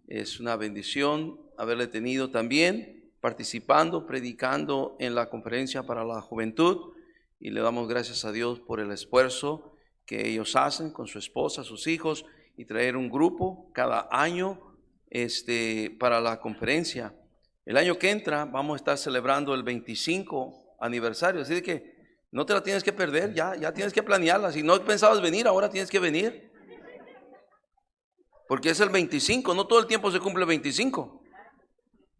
Es una bendición haberle tenido también participando, predicando en la conferencia para la juventud, y le damos gracias a Dios por el esfuerzo que ellos hacen con su esposa, sus hijos, y traer un grupo cada año para la conferencia. El año que entra vamos a estar celebrando el 25 aniversario, así de que no te la tienes que perder, ya tienes que planearla. Si no pensabas venir, ahora tienes que venir. Porque es el 25, no todo el tiempo se cumple el 25.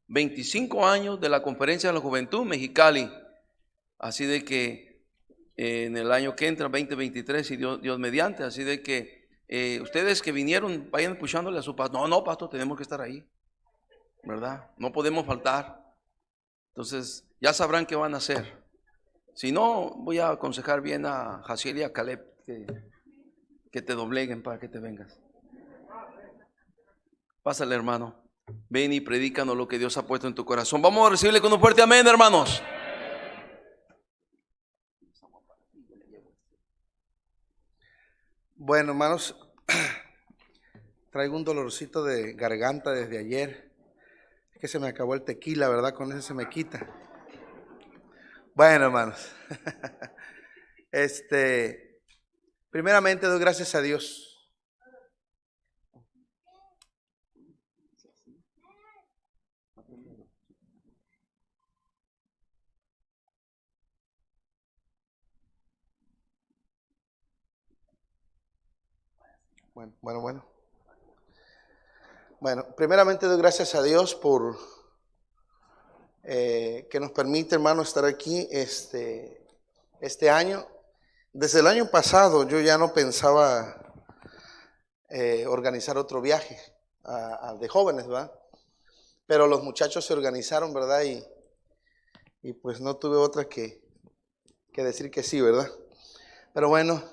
25 años de la Conferencia de la Juventud Mexicali. Así de que en el año que entra, 2023, y Dios mediante, así de que ustedes que vinieron, vayan escuchándole a su pastor. No, pastor, tenemos que estar ahí, ¿verdad? No podemos faltar. Entonces, ya sabrán qué van a hacer. Si no, voy a aconsejar bien a Jaciel y a Caleb que te dobleguen para que te vengas. Pásale, hermano. Ven y predícanos lo que Dios ha puesto en tu corazón. Vamos a recibirle con un fuerte amén, hermanos. Bueno, hermanos, traigo un dolorcito de garganta desde ayer. Es que se me acabó el tequila, ¿verdad? Con eso se me quita. Bueno, hermanos, primeramente doy gracias a Dios. Bueno, primeramente doy gracias a Dios por que nos permite, hermanos, estar aquí este año. Desde el año pasado yo ya no pensaba organizar otro viaje de jóvenes, ¿verdad? Pero los muchachos se organizaron, ¿verdad? Y pues no tuve otra que decir que sí, ¿verdad? Pero bueno,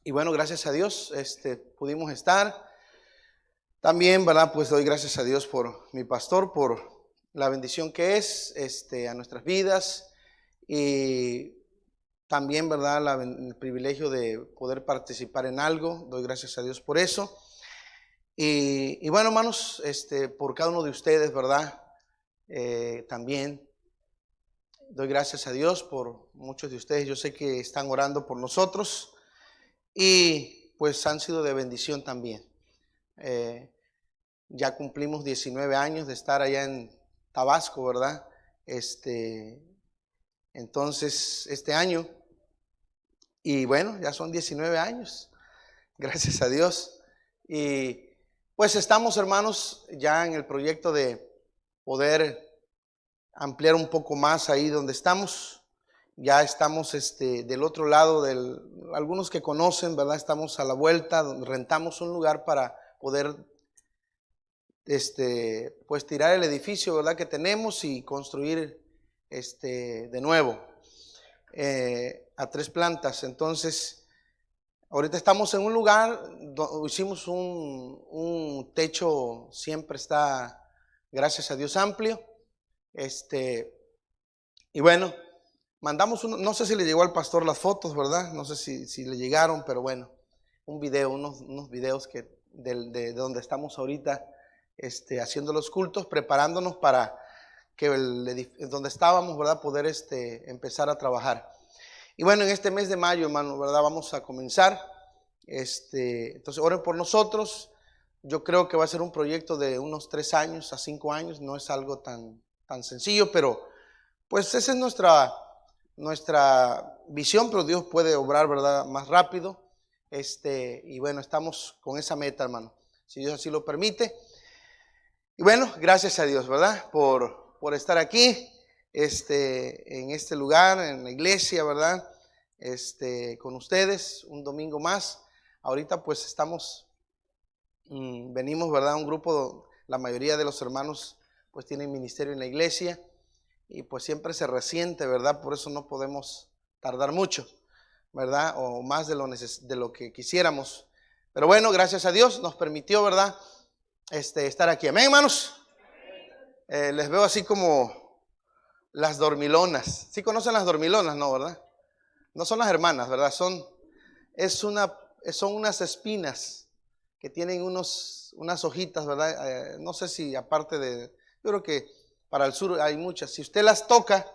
y bueno, gracias a Dios, pudimos estar. También, ¿verdad? Pues doy gracias a Dios por mi pastor, por la bendición que es, a nuestras vidas, y también, ¿verdad? El privilegio de poder participar en algo. Doy gracias a Dios por eso. Y bueno, hermanos, por cada uno de ustedes, ¿verdad? También doy gracias a Dios por muchos de ustedes. Yo sé que están orando por nosotros y pues han sido de bendición también. Ya cumplimos 19 años de estar allá en Tabasco, ¿verdad? Entonces, este año, y bueno, ya son 19 años, gracias a Dios. Y pues estamos, hermanos, ya en el proyecto de poder ampliar un poco más ahí donde estamos. Ya estamos del otro lado, algunos que conocen, ¿verdad? Estamos a la vuelta, donde rentamos un lugar para poder pues tirar el edificio, ¿verdad? Que tenemos y construir de nuevo a 3 plantas. Entonces, ahorita estamos en un lugar donde hicimos un techo, siempre está, gracias a Dios, amplio. Y bueno, mandamos no sé si le llegó al pastor las fotos, ¿verdad? No sé si le llegaron, pero bueno, un video, unos videos de donde estamos ahorita haciendo los cultos, preparándonos para que donde estábamos, ¿verdad? Poder empezar a trabajar. Y bueno, en este mes de mayo, hermano, ¿verdad? Vamos a comenzar. Entonces, oren por nosotros. Yo creo que va a ser un proyecto de unos 3 años a 5 años. No es algo tan sencillo, pero pues esa es nuestra visión, pero Dios puede obrar, ¿verdad? Más rápido. Y bueno, estamos con esa meta, hermano, si Dios así lo permite. Y bueno, gracias a Dios, ¿verdad? Por estar aquí, en este lugar, en la iglesia, ¿verdad? Con ustedes, un domingo más. Ahorita pues venimos, ¿verdad? Un grupo, la mayoría de los hermanos pues tienen ministerio en la iglesia y pues siempre se resiente, ¿verdad? Por eso no podemos tardar mucho, ¿verdad? O más de lo que quisiéramos. Pero bueno, gracias a Dios nos permitió, ¿verdad? Estar aquí. Amén, hermanos. Les veo así como las dormilonas. ¿Sí conocen las dormilonas, no, verdad? No son las hermanas, ¿verdad? Son unas espinas que tienen unas hojitas, ¿verdad? No sé si aparte de, yo creo que para el sur hay muchas. Si usted las toca,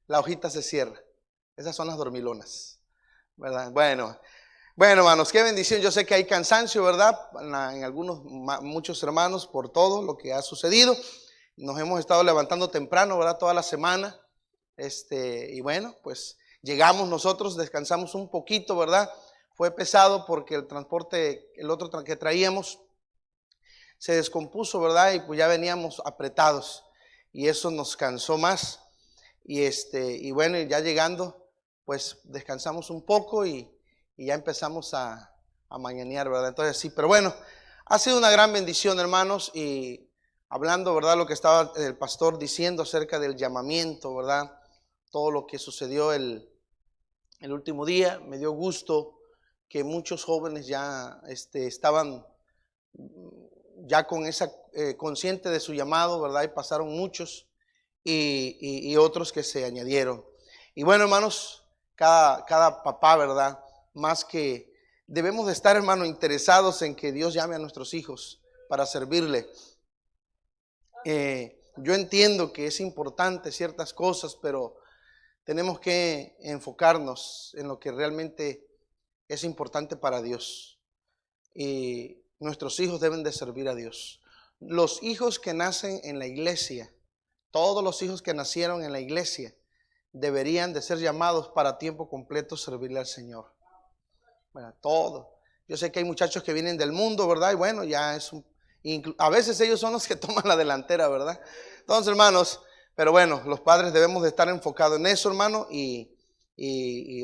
la hojita se cierra. Esas son las dormilonas, ¿verdad? Bueno, hermanos, qué bendición. Yo sé que hay cansancio, ¿verdad? En algunos, muchos hermanos por todo lo que ha sucedido. Nos hemos estado levantando temprano, ¿verdad? Toda la semana. Y bueno, pues llegamos nosotros, descansamos un poquito, ¿verdad? Fue pesado porque el transporte, el otro que traíamos, se descompuso, ¿verdad? Y pues ya veníamos apretados y eso nos cansó más. Y bueno, ya llegando, pues descansamos un poco y ya empezamos a mañanear, ¿verdad? Entonces sí, pero bueno, ha sido una gran bendición, hermanos, y hablando, ¿verdad? Lo que estaba el pastor diciendo acerca del llamamiento, ¿verdad? Todo lo que sucedió el último día, me dio gusto que muchos jóvenes ya estaban ya con esa consciente de su llamado, ¿verdad? Y pasaron muchos y otros que se añadieron. Y bueno, hermanos, cada papá, ¿verdad? Más que debemos de estar, hermano, interesados en que Dios llame a nuestros hijos para servirle. Yo entiendo que es importante ciertas cosas, pero tenemos que enfocarnos en lo que realmente es importante para Dios. Y nuestros hijos deben de servir a Dios. Los hijos que nacen en la iglesia, todos los hijos que nacieron en la iglesia, deberían de ser llamados para tiempo completo servirle al Señor. Bueno, todo. Yo sé que hay muchachos que vienen del mundo, ¿verdad? Y bueno, ya es a veces ellos son los que toman la delantera, ¿verdad? Entonces, hermanos, pero bueno, los padres debemos de estar enfocados en eso, hermano, y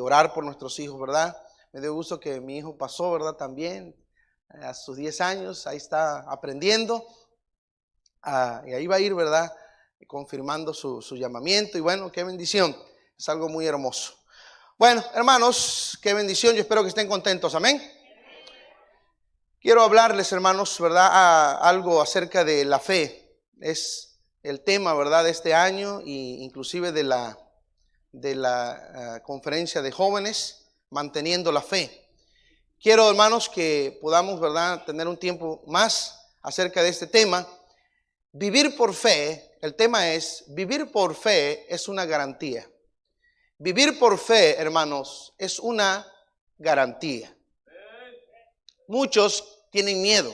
orar por nuestros hijos, ¿verdad? Me dio gusto que mi hijo pasó, ¿verdad? También a sus 10 años, ahí está aprendiendo, y ahí va a ir, ¿verdad? Confirmando su llamamiento, y bueno, qué bendición, es algo muy hermoso. Bueno, hermanos, qué bendición, yo espero que estén contentos, amén. Quiero hablarles, hermanos, ¿verdad? Algo acerca de la fe, es el tema, ¿verdad? De este año, e inclusive de la conferencia de jóvenes, manteniendo la fe. Quiero, hermanos, que podamos, ¿verdad?, tener un tiempo más acerca de este tema. Vivir por fe, el tema es, vivir por fe es una garantía. Vivir por fe, hermanos, es una garantía. Muchos tienen miedo,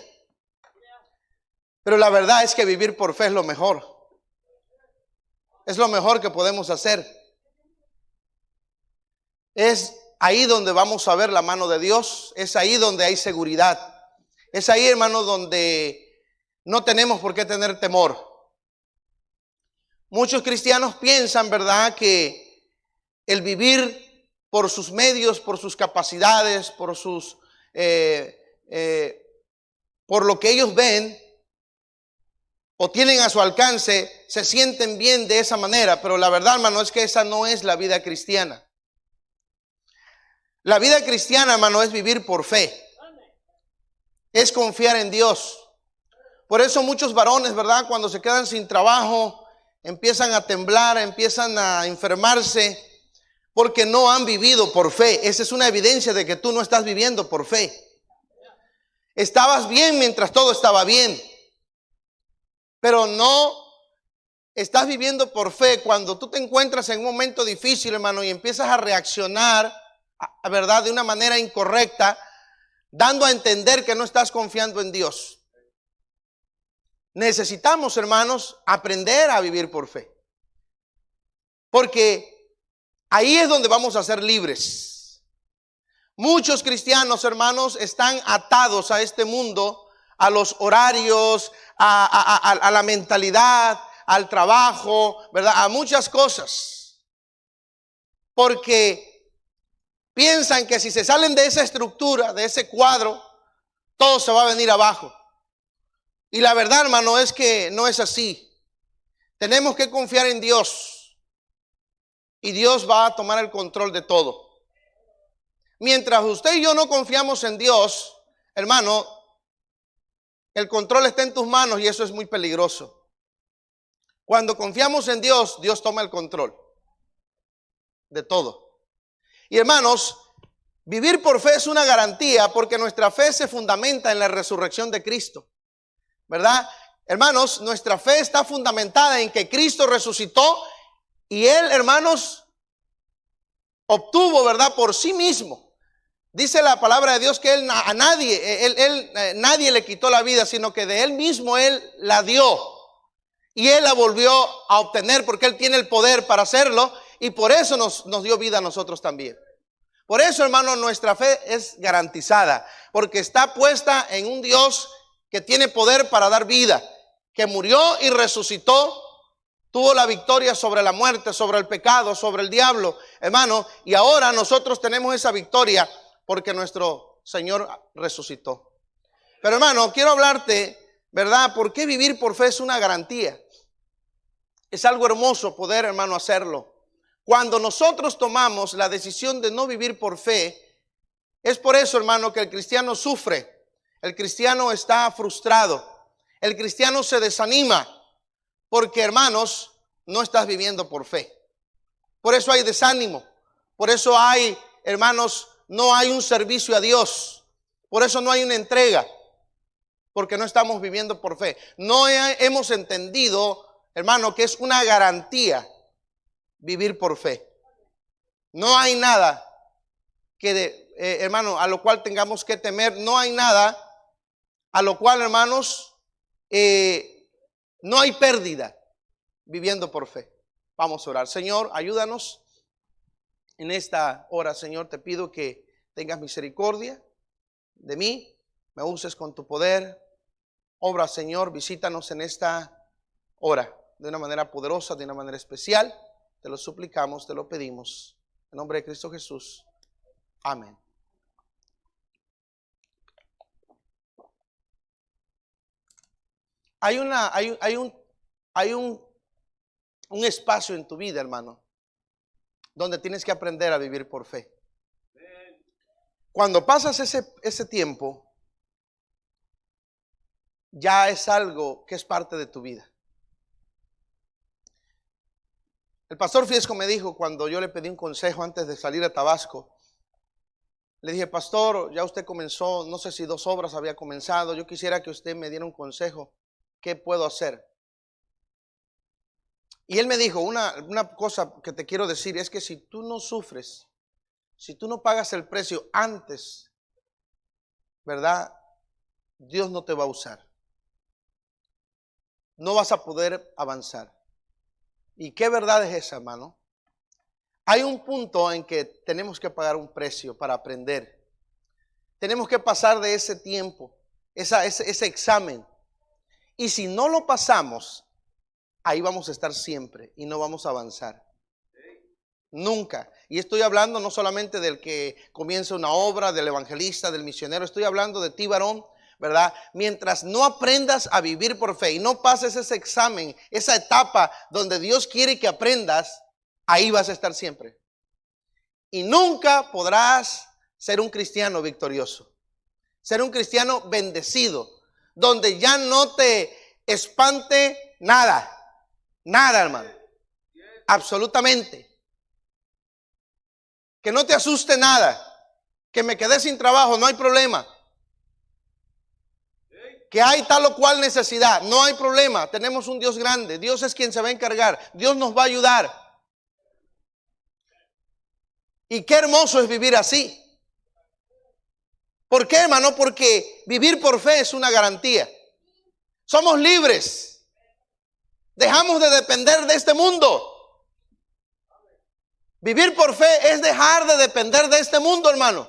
pero la verdad es que vivir por fe es lo mejor. Es lo mejor que podemos hacer. Es ahí donde vamos a ver la mano de Dios. Es ahí donde hay seguridad. Es ahí, hermano, donde no tenemos por qué tener temor. Muchos cristianos piensan, ¿verdad?, que el vivir por sus medios, por sus capacidades, por lo que ellos ven o tienen a su alcance, se sienten bien de esa manera. Pero la verdad, hermano, es que esa no es la vida cristiana. La vida cristiana, hermano, es vivir por fe. Es confiar en Dios. Por eso muchos varones, ¿verdad?, cuando se quedan sin trabajo, empiezan a temblar, empiezan a enfermarse, porque no han vivido por fe. Esa es una evidencia de que tú no estás viviendo por fe. Estabas bien mientras todo estaba bien, pero no estás viviendo por fe cuando tú te encuentras en un momento difícil, hermano, y empiezas a reaccionar, ¿verdad?, de una manera incorrecta, dando a entender que no estás confiando en Dios. Necesitamos, hermanos, aprender a vivir por fe, porque ahí es donde vamos a ser libres. Muchos cristianos, hermanos, están atados a este mundo, a los horarios, a la mentalidad, al trabajo, ¿verdad?, a muchas cosas, porque piensan que si se salen de esa estructura, de ese cuadro, todo se va a venir abajo. Y la verdad, hermano, es que no es así. Tenemos que confiar en Dios, y Dios va a tomar el control de todo. Mientras usted y yo no confiamos en Dios, hermano, el control está en tus manos y eso es muy peligroso. Cuando confiamos en Dios, Dios toma el control de todo. Y hermanos, Vivir por fe es una garantía porque nuestra fe se fundamenta en la resurrección de Cristo, ¿verdad? Hermanos, nuestra fe está fundamentada en que Cristo resucitó y Él, hermanos, obtuvo, ¿verdad? Por sí mismo. Dice la palabra de Dios que Él a nadie, nadie le quitó la vida, sino que de Él mismo Él la dio. Y Él la volvió a obtener porque Él tiene el poder para hacerlo y por eso nos dio vida a nosotros también. Por eso, hermano, nuestra fe es garantizada, porque está puesta en un Dios que tiene poder para dar vida, que murió y resucitó, tuvo la victoria sobre la muerte, sobre el pecado, sobre el diablo, hermano, y ahora nosotros tenemos esa victoria porque nuestro Señor resucitó. Pero, hermano, quiero hablarte, ¿verdad? ¿Por qué vivir por fe es una garantía? Es algo hermoso poder, hermano, hacerlo. Cuando nosotros tomamos la decisión de no vivir por fe, es por eso, hermano, que el cristiano sufre, el cristiano está frustrado, el cristiano se desanima, porque, hermanos, no estás viviendo por fe. Por eso hay desánimo, por eso hay, hermanos, no hay un servicio a Dios, por eso no hay una entrega, porque no estamos viviendo por fe. No hemos entendido, hermano, que es una garantía vivir por fe. No hay nada que, hermano, a lo cual tengamos que temer. No hay nada a lo cual, hermanos, no hay pérdida viviendo por fe. Vamos a orar. Señor, ayúdanos en esta hora. Señor, te pido que tengas misericordia de mí, me uses con tu poder. Obra, Señor, visítanos en esta hora de una manera poderosa, de una manera especial. Te lo suplicamos, te lo pedimos. En nombre de Cristo Jesús. Amén. Hay un espacio en tu vida, hermano, donde tienes que aprender a vivir por fe. Cuando pasas ese tiempo, ya es algo que es parte de tu vida. El pastor Fiesco me dijo cuando yo le pedí un consejo antes de salir a Tabasco. Le dije, pastor, ya usted comenzó, no sé si 2 obras había comenzado. Yo quisiera que usted me diera un consejo. ¿Qué puedo hacer? Y él me dijo, una cosa que te quiero decir es que si tú no sufres, si tú no pagas el precio antes, ¿verdad? Dios no te va a usar. No vas a poder avanzar. ¿Y qué verdad es esa, hermano? Hay un punto en que tenemos que pagar un precio para aprender. Tenemos que pasar de ese tiempo, ese examen. Y si no lo pasamos, ahí vamos a estar siempre y no vamos a avanzar. Nunca. Y estoy hablando no solamente del que comienza una obra, del evangelista, del misionero. Estoy hablando de ti, varón, ¿verdad? Mientras no aprendas a vivir por fe y no pases ese examen, esa etapa donde Dios quiere que aprendas, ahí vas a estar siempre. Y nunca podrás ser un cristiano victorioso, ser un cristiano bendecido, donde ya no te espante nada, hermano, absolutamente. Que no te asuste nada, que me quedé sin trabajo, no hay problema. Que hay tal o cual necesidad, no hay problema, tenemos un Dios grande, Dios es quien se va a encargar, Dios nos va a ayudar. Y qué hermoso es vivir así. ¿Por qué, hermano? Porque vivir por fe es una garantía. Somos libres, dejamos de depender de este mundo. Vivir por fe es dejar de depender de este mundo, hermano.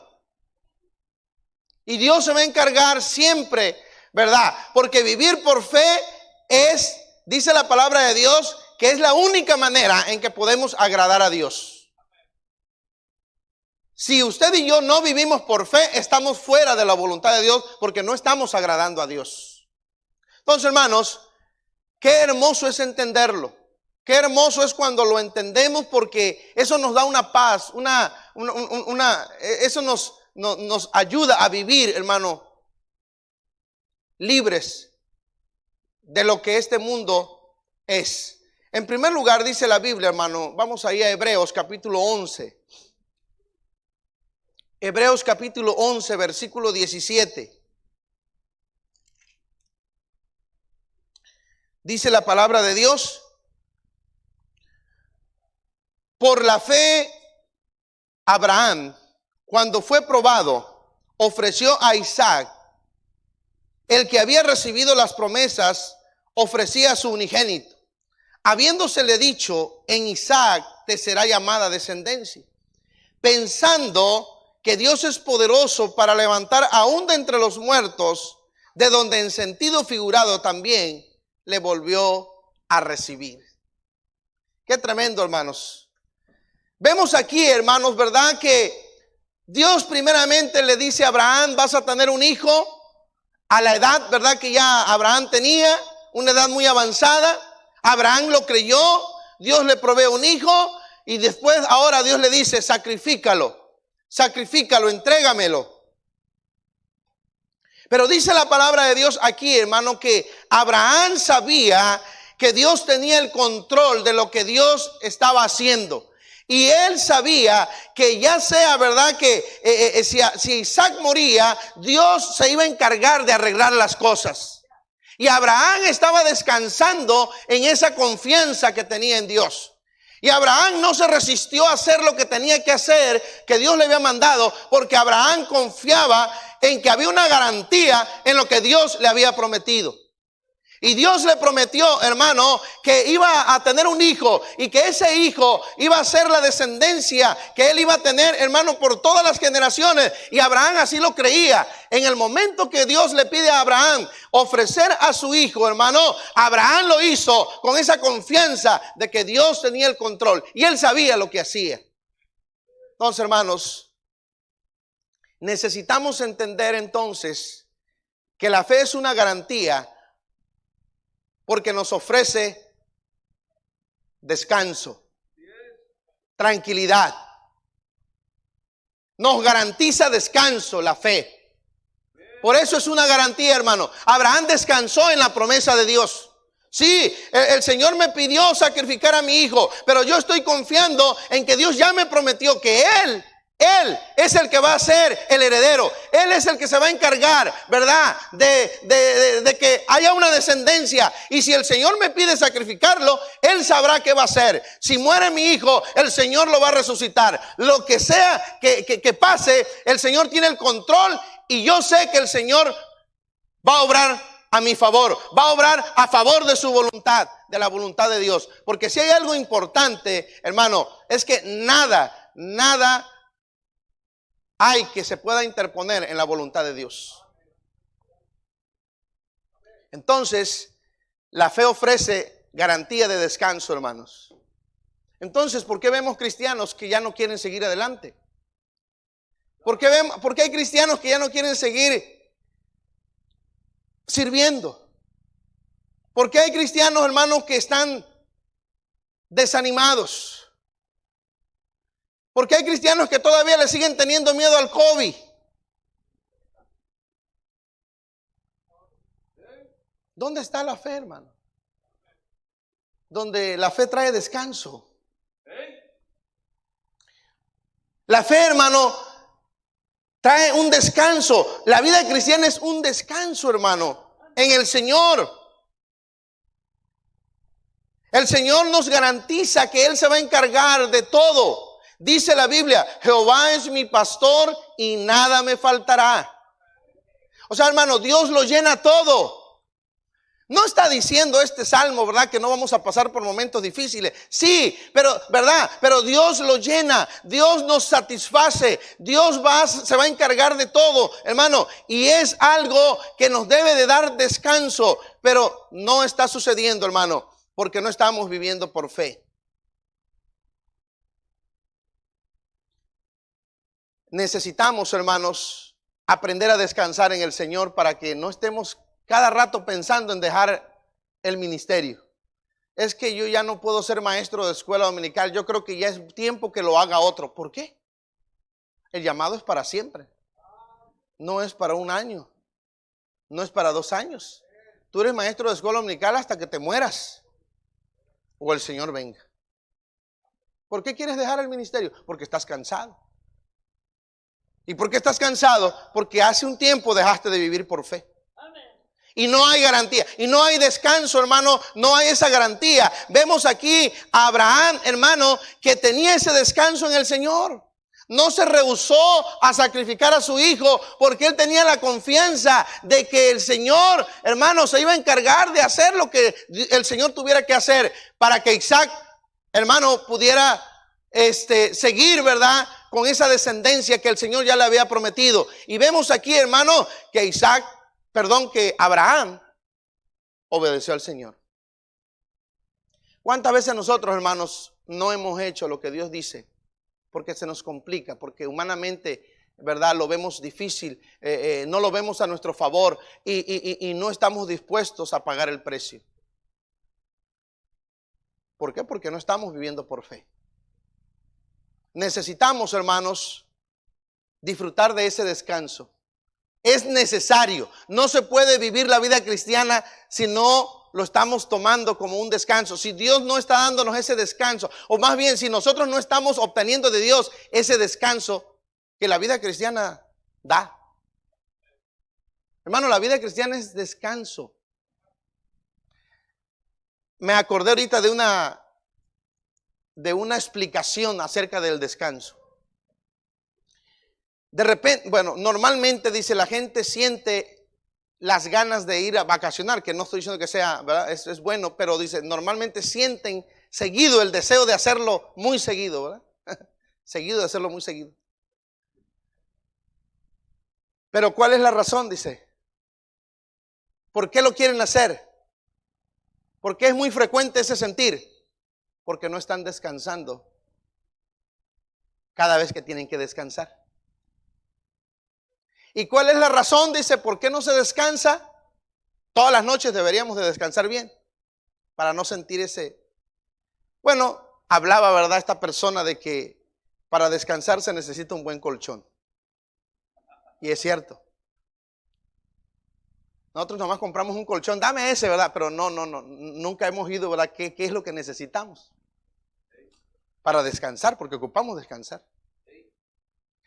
Y Dios se va a encargar siempre, ¿verdad? Porque vivir por fe es, dice la palabra de Dios, que es la única manera en que podemos agradar a Dios. Si usted y yo no vivimos por fe, estamos fuera de la voluntad de Dios porque no estamos agradando a Dios. Entonces, hermanos, qué hermoso es entenderlo. Qué hermoso es cuando lo entendemos porque eso nos da una paz, eso nos ayuda a vivir, hermano, libres de lo que este mundo es. En primer lugar dice la Biblia, hermano, vamos ahí a Hebreos capítulo 11. Hebreos capítulo 11, versículo 17. Dice la palabra de Dios: por la fe, Abraham, cuando fue probado, ofreció a Isaac. El que había recibido las promesas ofrecía a su unigénito, habiéndosele dicho: en Isaac te será llamada descendencia, pensando que Dios es poderoso para levantar aún de entre los muertos, de donde en sentido figurado también le volvió a recibir. Qué tremendo, hermanos. Vemos aquí, hermanos, ¿verdad? Que Dios primeramente le dice a Abraham: vas a tener un hijo. A la edad, ¿verdad?, que ya Abraham tenía, una edad muy avanzada. Abraham lo creyó, Dios le provee un hijo, y después ahora Dios le dice: sacrifícalo, entrégamelo. Pero dice la palabra de Dios aquí, hermano, que Abraham sabía que Dios tenía el control de lo que Dios estaba haciendo. Y él sabía que ya sea verdad que si Isaac moría, Dios se iba a encargar de arreglar las cosas. Y Abraham estaba descansando en esa confianza que tenía en Dios. Y Abraham no se resistió a hacer lo que tenía que hacer, que Dios le había mandado, porque Abraham confiaba en que había una garantía en lo que Dios le había prometido. Y Dios le prometió, hermano, que iba a tener un hijo, y que ese hijo iba a ser la descendencia que él iba a tener, hermano, por todas las generaciones. Y Abraham así lo creía. En el momento que Dios le pide a Abraham ofrecer a su hijo, hermano, Abraham lo hizo con esa confianza de que Dios tenía el control y él sabía lo que hacía. Entonces, hermanos, necesitamos entender entonces que la fe es una garantía, porque nos ofrece descanso, tranquilidad. Nos garantiza descanso la fe. Por eso es una garantía, hermano. Abraham descansó en la promesa de Dios. Sí, el Señor me pidió sacrificar a mi hijo, pero yo estoy confiando en que Dios ya me prometió que Él es el que va a ser el heredero. Él es el que se va a encargar, ¿verdad?, de que haya una descendencia. Y si el Señor me pide sacrificarlo, Él sabrá qué va a hacer. Si muere mi hijo, el Señor lo va a resucitar. Lo que sea que pase, el Señor tiene el control. Y yo sé que el Señor va a obrar a mi favor, va a obrar a favor de su voluntad, de la voluntad de Dios. Porque si hay algo importante, hermano, es que nada hay que se pueda interponer en la voluntad de Dios. Entonces, la fe ofrece garantía de descanso, hermanos. Entonces, ¿por qué vemos cristianos que ya no quieren seguir adelante? ¿Por qué hay cristianos que ya no quieren seguir sirviendo? ¿Por qué hay cristianos, hermanos, que están desanimados? ¿Por qué hay cristianos que todavía le siguen teniendo miedo al COVID? ¿Dónde está la fe, hermano? Donde la fe trae descanso. La fe, hermano, trae un descanso. La vida cristiana es un descanso, hermano, en el Señor. El Señor nos garantiza que Él se va a encargar de todo. Dice la Biblia: Jehová es mi pastor y nada me faltará. O sea, hermano, Dios lo llena todo. No está diciendo este salmo, ¿verdad?, que no vamos a pasar por momentos difíciles. Sí, pero, ¿verdad? Pero Dios lo llena, Dios nos satisface, Dios se va a encargar de todo, hermano. Y es algo que nos debe de dar descanso, pero no está sucediendo, hermano, porque no estamos viviendo por fe. Necesitamos, hermanos, aprender a descansar en el Señor para que no estemos cada rato pensando en dejar el ministerio. Es que yo ya no puedo ser maestro de escuela dominical, yo creo que ya es tiempo que lo haga otro. ¿Por qué? El llamado es para siempre. No es para un año, no es para 2 años. Tú eres maestro de escuela dominical hasta que te mueras o el Señor venga. ¿Por qué quieres dejar el ministerio? Porque estás cansado. ¿Y por qué estás cansado? Porque hace un tiempo dejaste de vivir por fe. Y no hay garantía, y no hay descanso, hermano, no hay esa garantía. Vemos aquí a Abraham, hermano, que tenía ese descanso en el Señor. No se rehusó a sacrificar a su hijo porque él tenía la confianza de que el Señor, hermano, se iba a encargar de hacer lo que el Señor tuviera que hacer para que Isaac, hermano, pudiera seguir, ¿verdad?, con esa descendencia que el Señor ya le había prometido. Y vemos aquí, hermano, que Abraham obedeció al Señor. ¿Cuántas veces nosotros, hermanos, no hemos hecho lo que Dios dice? Porque se nos complica, porque humanamente, ¿verdad?, lo vemos difícil, no lo vemos a nuestro favor y no estamos dispuestos a pagar el precio. ¿Por qué? Porque no estamos viviendo por fe. Necesitamos, hermanos, disfrutar de ese descanso. Es necesario. No se puede vivir la vida cristiana si no lo estamos tomando como un descanso. Si Dios no está dándonos ese descanso, o más bien si nosotros no estamos obteniendo de Dios ese descanso que la vida cristiana da. Hermano, la vida cristiana es descanso. Me acordé ahorita de una explicación acerca del descanso. De repente, normalmente dice la gente siente las ganas de ir a vacacionar, que no estoy diciendo que sea, ¿verdad? Es bueno, pero dice, normalmente sienten seguido el deseo de hacerlo muy seguido, ¿verdad? Seguido de hacerlo muy seguido. Pero ¿cuál es la razón? Dice. ¿Por qué lo quieren hacer? ¿Por qué es muy frecuente ese sentir? Porque no están descansando cada vez que tienen que descansar. ¿Y cuál es la razón? Dice, ¿por qué no se descansa? Todas las noches deberíamos de descansar bien para no sentir ese. Hablaba, ¿verdad?, esta persona de que para descansar se necesita un buen colchón. Y es cierto. Nosotros nomás compramos un colchón, dame ese, ¿verdad? Pero no, nunca hemos ido, ¿verdad? ¿Qué es lo que necesitamos para descansar? Porque ocupamos descansar.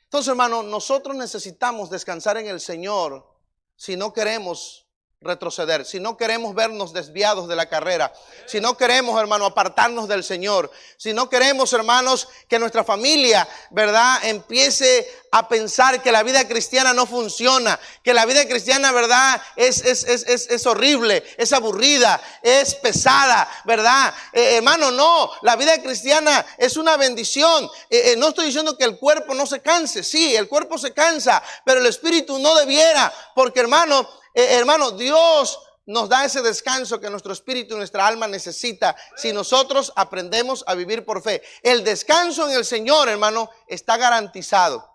Entonces, hermano, nosotros necesitamos descansar en el Señor si no queremos retroceder, si no queremos vernos desviados de la carrera, si no queremos, hermano, apartarnos del Señor, si no queremos, hermanos, que nuestra familia, ¿verdad?, empiece a pensar que la vida cristiana no funciona, que la vida cristiana, ¿verdad?, es horrible, es aburrida, es pesada, ¿verdad? Hermano, no, la vida cristiana es una bendición. No estoy diciendo que el cuerpo no se canse, sí, el cuerpo se cansa, pero el espíritu no debiera, porque, hermano, Dios nos da ese descanso que nuestro espíritu y nuestra alma necesita si nosotros aprendemos a vivir por fe. El descanso en el Señor, hermano, está garantizado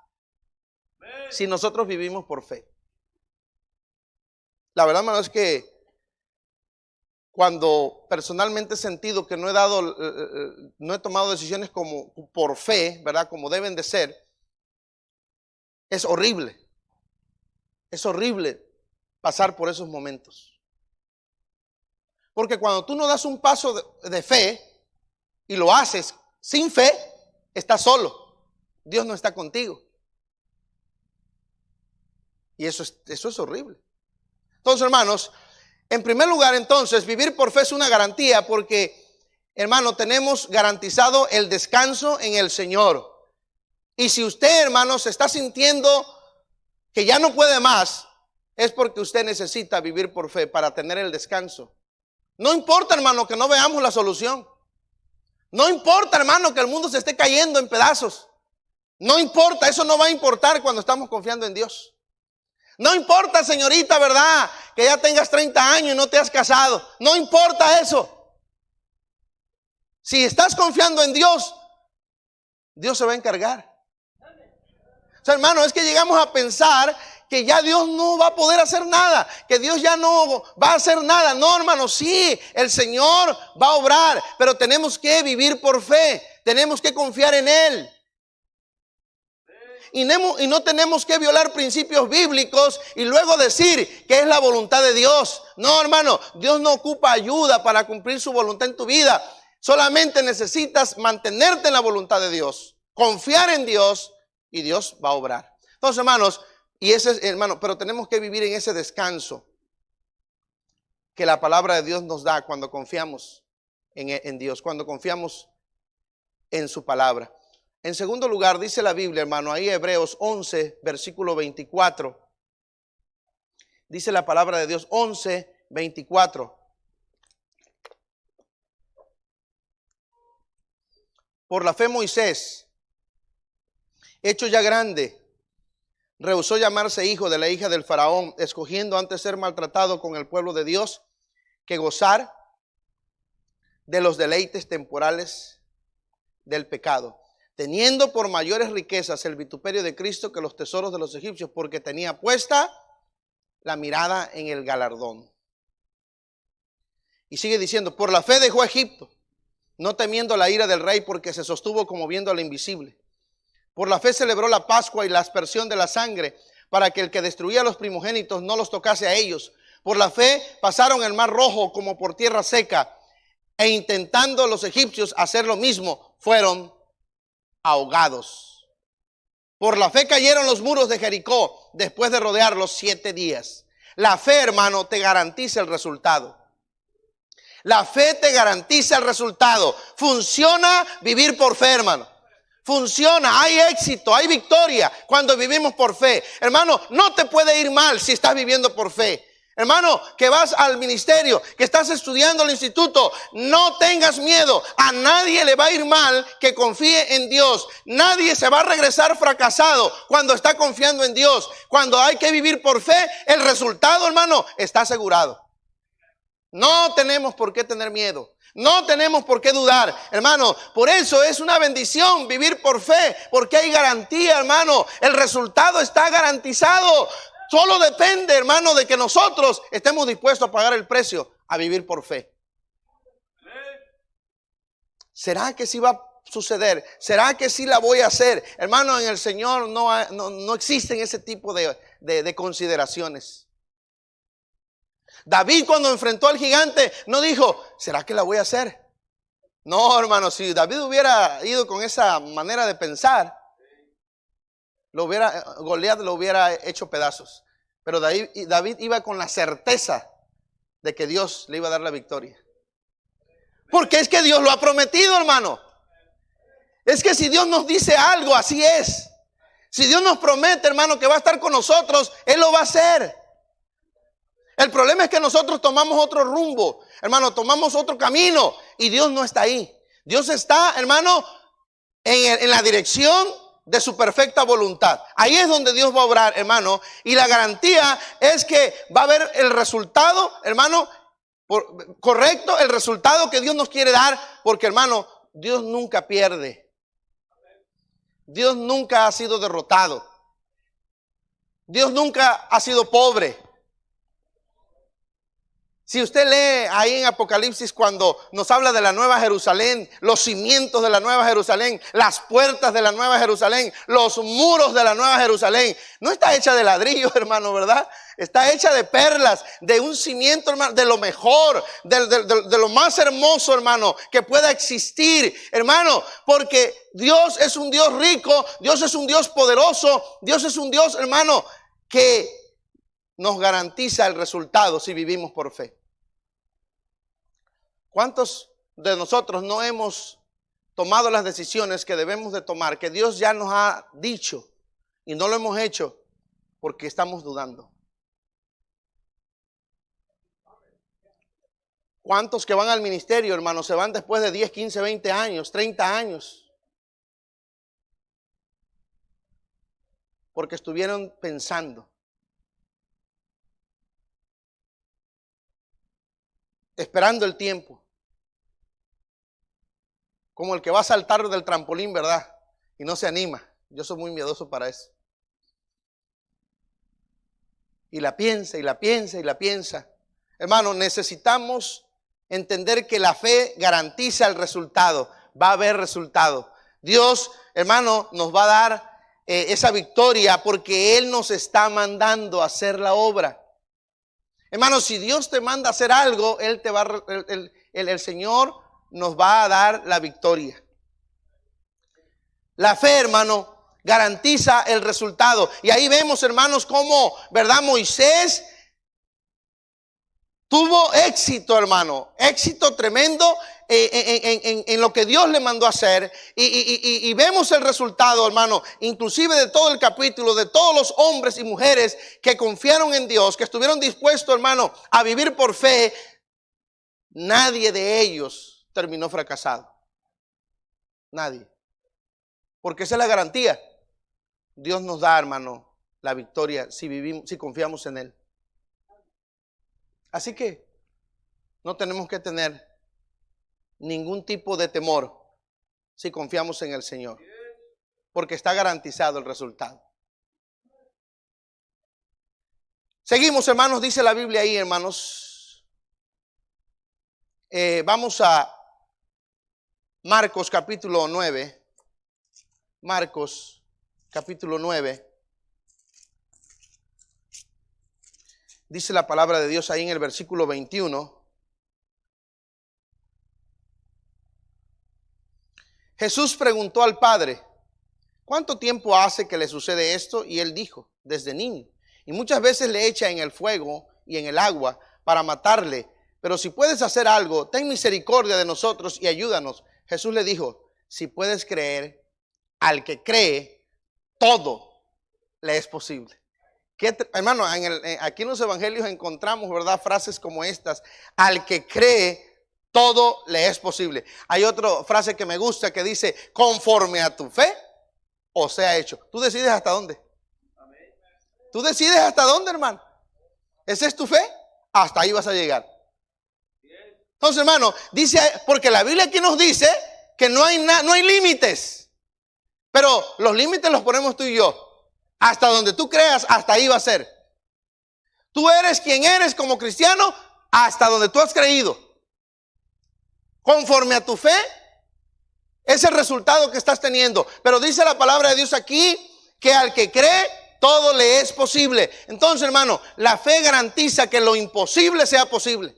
si nosotros vivimos por fe. La verdad, hermano, es que cuando personalmente he sentido que no he tomado decisiones como por fe, ¿verdad?, como deben de ser, es horrible. Es horrible pasar por esos momentos. Porque cuando tú no das un paso de fe y lo haces sin fe, estás solo. Dios no está contigo. Y eso es horrible. Entonces, hermanos, en primer lugar, entonces, vivir por fe es una garantía porque, hermano, tenemos garantizado el descanso en el Señor. Y si usted, hermano, se está sintiendo que ya no puede más, es porque usted necesita vivir por fe para tener el descanso. No importa, hermano, que no veamos la solución. No importa, hermano, que el mundo se esté cayendo en pedazos. No importa, eso no va a importar cuando estamos confiando en Dios. No importa, señorita, ¿verdad?, que ya tengas 30 años y no te has casado. No importa eso. Si estás confiando en Dios, Dios se va a encargar. O sea, hermano, es que llegamos a pensar que ya Dios no va a poder hacer nada, que Dios ya no va a hacer nada. No, hermano, sí, el Señor va a obrar, pero tenemos que vivir por fe, tenemos que confiar en Él. Y no tenemos que violar principios bíblicos y luego decir que es la voluntad de Dios. No, hermano, Dios no ocupa ayuda para cumplir su voluntad en tu vida. Solamente necesitas mantenerte en la voluntad de Dios, confiar en Dios y Dios va a obrar. Entonces, hermanos, y ese es, hermano, pero tenemos que vivir en ese descanso que la palabra de Dios nos da cuando confiamos en Dios, cuando confiamos en su palabra. En segundo lugar, dice la Biblia, hermano, ahí Hebreos 11, versículo 24. Dice la palabra de Dios, 11, 24. Por la fe Moisés, hecho ya grande, rehusó llamarse hijo de la hija del faraón, escogiendo antes ser maltratado con el pueblo de Dios que gozar de los deleites temporales del pecado, teniendo por mayores riquezas el vituperio de Cristo que los tesoros de los egipcios, porque tenía puesta la mirada en el galardón. Y sigue diciendo, por la fe dejó Egipto, no temiendo la ira del rey, porque se sostuvo como viendo al invisible. Por la fe celebró la Pascua y la aspersión de la sangre, para que el que destruía a los primogénitos no los tocase a ellos. Por la fe pasaron el mar rojo como por tierra seca, e intentando los egipcios hacer lo mismo, fueron ahogados. Por la fe cayeron los muros de Jericó después de rodearlos 7 días. La fe, hermano, te garantiza el resultado. La fe te garantiza el resultado. Funciona vivir por fe, hermano. Funciona, hay éxito, hay victoria cuando vivimos por fe. Hermano, no te puede ir mal si estás viviendo por fe. Hermano, que vas al ministerio, que estás estudiando el instituto, no tengas miedo. A nadie le va a ir mal que confíe en Dios. Nadie se va a regresar fracasado cuando está confiando en Dios. Cuando hay que vivir por fe, el resultado, hermano, está asegurado. No tenemos por qué tener miedo. No tenemos por qué dudar, hermano. Por eso es una bendición vivir por fe, porque hay garantía, hermano. El resultado está garantizado. Solo depende, hermano, de que nosotros estemos dispuestos a pagar el precio a vivir por fe. ¿Será que sí va a suceder? ¿Será que sí la voy a hacer? Hermano, en el Señor no existen ese tipo de consideraciones. David, cuando enfrentó al gigante, no dijo, ¿será que la voy a hacer? No, hermano, si David hubiera ido con esa manera de pensar, Goliat lo hubiera hecho pedazos. Pero David iba con la certeza de que Dios le iba a dar la victoria. Porque es que Dios lo ha prometido, hermano. Es que si Dios nos dice algo, así es. Si Dios nos promete, hermano, que va a estar con nosotros, Él lo va a hacer. El problema es que nosotros tomamos otro rumbo, hermano, tomamos otro camino y Dios no está ahí. Dios está, hermano, en la dirección de su perfecta voluntad. Ahí es donde Dios va a obrar, hermano, y la garantía es que va a haber el resultado, hermano, correcto, el resultado que Dios nos quiere dar, porque, hermano, Dios nunca pierde. Dios nunca ha sido derrotado. Dios nunca ha sido pobre. Si usted lee ahí en Apocalipsis cuando nos habla de la Nueva Jerusalén, los cimientos de la Nueva Jerusalén, las puertas de la Nueva Jerusalén, los muros de la Nueva Jerusalén, no está hecha de ladrillo, hermano, ¿verdad? Está hecha de perlas, de un cimiento, hermano, de lo mejor, de lo más hermoso, hermano, que pueda existir, hermano, porque Dios es un Dios rico, Dios es un Dios poderoso, Dios es un Dios, hermano, que nos garantiza el resultado si vivimos por fe. ¿Cuántos de nosotros no hemos tomado las decisiones que debemos de tomar, que Dios ya nos ha dicho y no lo hemos hecho porque estamos dudando? ¿Cuántos que van al ministerio, hermano, se van después de 10, 15, 20 años, 30 años? Porque estuvieron pensando. Esperando el tiempo. Como el que va a saltar del trampolín, ¿verdad? Y no se anima. Yo soy muy miedoso para eso. Y la piensa, y la piensa, y la piensa. Hermano, necesitamos entender que la fe garantiza el resultado. Va a haber resultado. Dios, hermano, nos va a dar esa victoria porque Él nos está mandando a hacer la obra. Hermano, si Dios te manda a hacer algo, Él te va, el Señor nos va a dar la victoria. La fe, hermano, garantiza el resultado. Y ahí vemos, hermanos, cómo, ¿verdad? Moisés tuvo éxito, hermano, éxito tremendo en lo que Dios le mandó a hacer. Y vemos el resultado, hermano, inclusive de todo el capítulo, de todos los hombres y mujeres que confiaron en Dios, que estuvieron dispuestos, hermano, a vivir por fe. Nadie de ellos terminó fracasado. Nadie. Porque esa es la garantía. Dios nos da, hermano, la victoria si vivimos, si confiamos en Él. Así que no tenemos que tener ningún tipo de temor si confiamos en el Señor, porque está garantizado el resultado. Seguimos, hermanos, dice la Biblia ahí, hermanos. Vamos a Marcos capítulo 9. Marcos capítulo 9. Dice la palabra de Dios ahí en el versículo 21. Jesús preguntó al Padre: ¿cuánto tiempo hace que le sucede esto? Y él dijo: desde niño. Y muchas veces le echa en el fuego y en el agua para matarle. Pero si puedes hacer algo, ten misericordia de nosotros y ayúdanos. Jesús le dijo: si puedes creer, al que cree, todo le es posible. Hermano, aquí en los evangelios encontramos, ¿verdad?, frases como estas: al que cree, todo le es posible. Hay otra frase que me gusta que dice: conforme a tu fe, o sea hecho. Tú decides hasta dónde. Tú decides hasta dónde, hermano. ¿Esa es tu fe? Hasta ahí vas a llegar. Entonces, hermano, dice, porque la Biblia aquí nos dice que no hay límites. Pero los límites los ponemos tú y yo. Hasta donde tú creas, hasta ahí va a ser. Tú eres quien eres como cristiano hasta donde tú has creído. Conforme a tu fe, es el resultado que estás teniendo. Pero dice la palabra de Dios aquí que al que cree, todo le es posible. Entonces, hermano, la fe garantiza que lo imposible sea posible.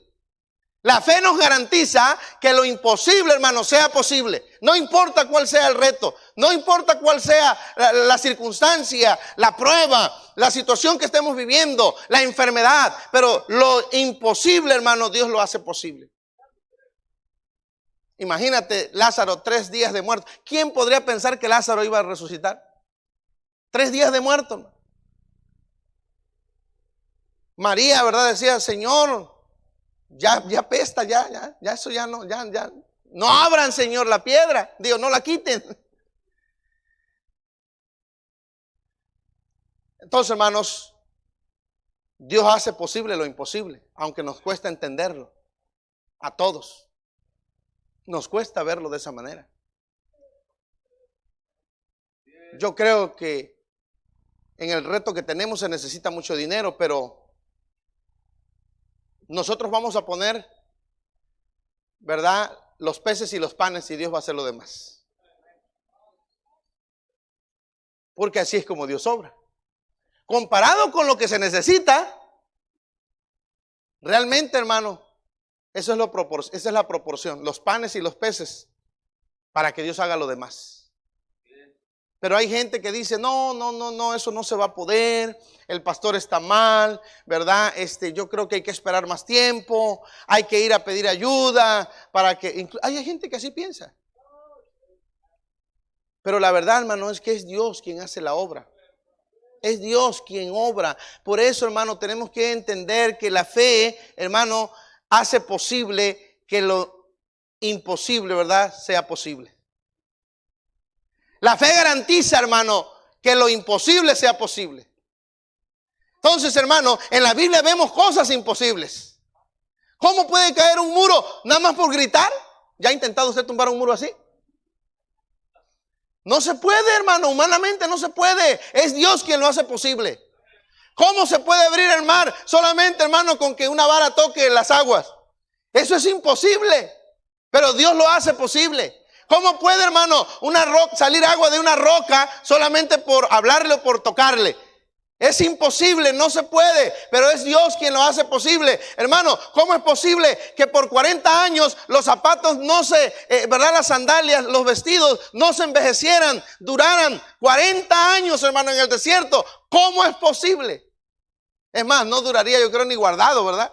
La fe nos garantiza que lo imposible, hermano, sea posible. No importa cuál sea el reto, no importa cuál sea la circunstancia, la prueba, la situación que estemos viviendo, la enfermedad. Pero lo imposible, hermano, Dios lo hace posible. Imagínate Lázaro, 3 días de muerto. ¿Quién podría pensar que Lázaro iba a resucitar? 3 días de muerto, hermano. María, ¿verdad? Decía: Señor, ya apesta, ya eso ya no, ya. No abran, Señor, la piedra. Digo, no la quiten. Entonces, hermanos, Dios hace posible lo imposible, aunque nos cuesta entenderlo. A todos nos cuesta verlo de esa manera. Yo creo que en el reto que tenemos se necesita mucho dinero, pero nosotros vamos a poner, ¿verdad?, los peces y los panes, y Dios va a hacer lo demás. Porque así es como Dios obra. Comparado con lo que se necesita, realmente, hermano, esa es la proporción, los panes y los peces, para que Dios haga lo demás. Pero hay gente que dice: no, eso no se va a poder, el pastor está mal, ¿verdad? Yo creo que hay que esperar más tiempo, hay que ir a pedir ayuda para que... Hay gente que así piensa. Pero la verdad, hermano, es que es Dios quien hace la obra. Es Dios quien obra. Por eso, hermano, tenemos que entender que la fe, hermano, hace posible que lo imposible, ¿verdad?, sea posible. La fe garantiza, hermano, que lo imposible sea posible. Entonces, hermano, en la Biblia vemos cosas imposibles. ¿Cómo puede caer un muro nada más por gritar? ¿Ya ha intentado usted tumbar un muro así? No se puede, hermano, humanamente no se puede. Es Dios quien lo hace posible. ¿Cómo se puede abrir el mar solamente, hermano, con que una vara toque las aguas? Eso es imposible, pero Dios lo hace posible. ¿Cómo puede, hermano, salir agua de una roca solamente por hablarle o por tocarle? Es imposible, no se puede, pero es Dios quien lo hace posible. Hermano, ¿cómo es posible que por 40 años los zapatos no se, las sandalias, los vestidos no se envejecieran, duraran 40 años, hermano, en el desierto? ¿Cómo es posible? Es más, no duraría, yo creo, ni guardado, ¿verdad?